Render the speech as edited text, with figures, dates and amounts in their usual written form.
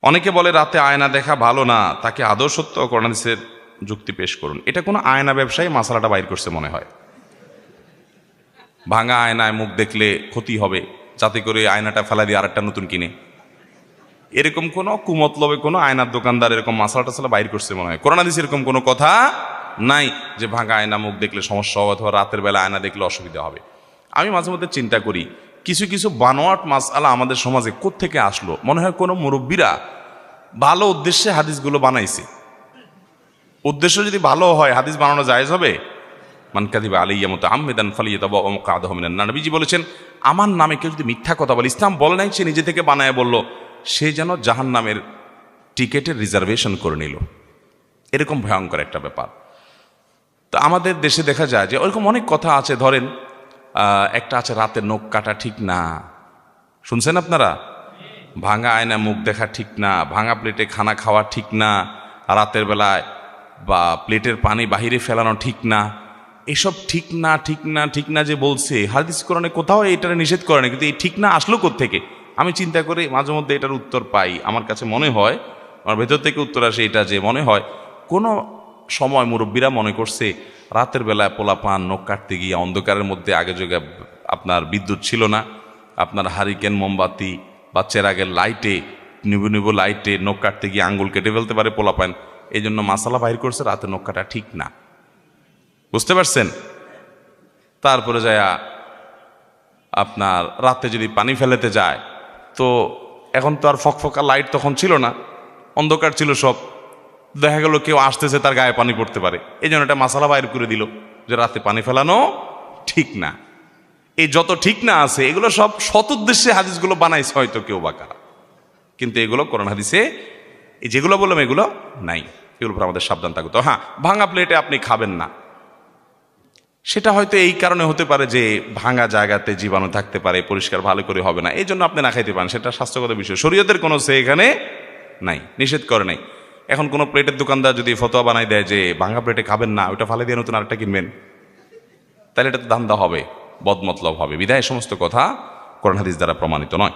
অনেকে বলে রাতে আয়না দেখা ভালো না, তাকে আদৌ সত্য কোরআন হাদিসের যুক্তি পেশ করুন। এটা কোনো আয়না ব্যবসায়ী মাসালাটা বাইর করছে মনে হয়। ভাঙা আয়নায় মুখ দেখলে ক্ষতি হবে, যাতে করে আয়নাটা ফেলা দিয়ে আরেকটা নতুন কিনে, এরকম কোনো কুমতলবে কোনো আয়নার দোকানদার এরকম মাসালা টাসালা বাইর করছে মনে হয়। কোরআন হাদিসে এরকম কোনো কথা নাই যে ভাঙা আয়না মুখ দেখলে সমস্যা হবে অথবা রাতের বেলা আয়না দেখলে অসুবিধা হবে। আমি মাঝে মধ্যে চিন্তা করি, কিছু কিছু বানোয়াট মাসআলা আমাদের সমাজে কোত্থেকে আসলো। মনে হয় কোনো মুরব্বীরা ভালো উদ্দেশ্যে হাদিসগুলো বানাইছে। উদ্দেশ্য যদি ভালো হয় হাদিস বানানো জায়েজ হবে? মান কাযিবা আলাইয়া মুতাআম্মিদান ফালিয়াতাবাওয়া মাকআদাহু মিনান নার। নবীজি বলেছেন, আমার নামে কেউ যদি মিথ্যা কথা বলে, ইসলাম বলে নাই সে নিজে থেকে বানায় বলল, সে যেন জাহান্নামের টিকেটের রিজার্ভেশন করে নিল। এরকম ভয়ঙ্কর একটা ব্যাপার। তো আমাদের দেশে দেখা যায় যে ওরকম অনেক কথা আছে। ধরেন একটা আছে রাতে নখ কাটা ঠিক না, শুনছেন আপনারা? ভাঙা আয়না মুখ দেখা ঠিক না, ভাঙা প্লেটে খানা খাওয়া ঠিক না, রাতের বেলায় বা প্লেটের পানি বাহিরে ফেলানো ঠিক না। এসব ঠিক না ঠিক না ঠিক না যে বলছে, হাদিস কোরআনে কোথাও এইটারে নিষেধ করে না, কিন্তু এই ঠিক না আসলো কোত্থেকে? আমি চিন্তা করে মাঝে মধ্যে এটার উত্তর পাই। আমার কাছে মনে হয়, আমার ভেতর থেকে উত্তর আসে এটা যে মনে হয় কোনো সময় মুরব্বীরা মনে করছে রাতের বেলায় পোলাপান নখ কাটতে গিয়ে অন্ধকারের মধ্যে আগে যোগে আপনার বিদ্যুৎ ছিল না, আপনার হারিকেন মোমবাতি বা চেরাগের লাইটে নিবু নিবু লাইটে নখ কাটতে গিয়ে আঙ্গুল কেটে ফেলতে পারে পোলাপান, এই জন্য মাসালা বাহির করছে রাতে নখ কাটা ঠিক না। বুঝতে পারছেন? তারপরে যায় আপনার রাতে যদি পানি ফেলেতে যায়, তো এখন তো আর ফকফকা লাইট তখন ছিল না, অন্ধকার ছিল সব, দেখা গেল কেউ আসতেছে তার গায়ে পানি পড়তে পারে, এই জন্য একটা মাসালা বাইর করে দিল যে রাতে পানি ফেলানো ঠিক না। এই যত ঠিক না আছে এগুলো সব সৎ উদ্দেশ্যে হাদিসগুলো বানাইছে হয়তো কেউ বা কারা, কিন্তু এগুলো কোরআন হাদিসে এই যেগুলো বললাম এগুলো নাই। এগুলোর উপর আমাদের সাবধান থাকতো। হ্যাঁ, ভাঙা প্লেটে আপনি খাবেন না, সেটা হয়তো এই কারণে হতে পারে যে ভাঙা জায়গাতে জীবাণু থাকতে পারে, পরিষ্কার ভালো করে হবে না, এই জন্য আপনি না খাইতে পারেন, সেটা স্বাস্থ্যগত বিষয়। শরীয়তের কোনো সে এখানে নাই, নিষেধ করে নাই। এখন কোনো প্লেটের দোকানদার যদি ফতোয়া বানাই দেয় যে ভাঙা প্লেটে খাবেন না, ওইটা ফালে দিয়ে নতুন আরেকটা কিনবেন, তাহলে এটা তো ধান্দা হবে, বদমতলব হবে। বিধায় সমস্ত কথা কোরআন হাদিস দ্বারা প্রমাণিত নয়।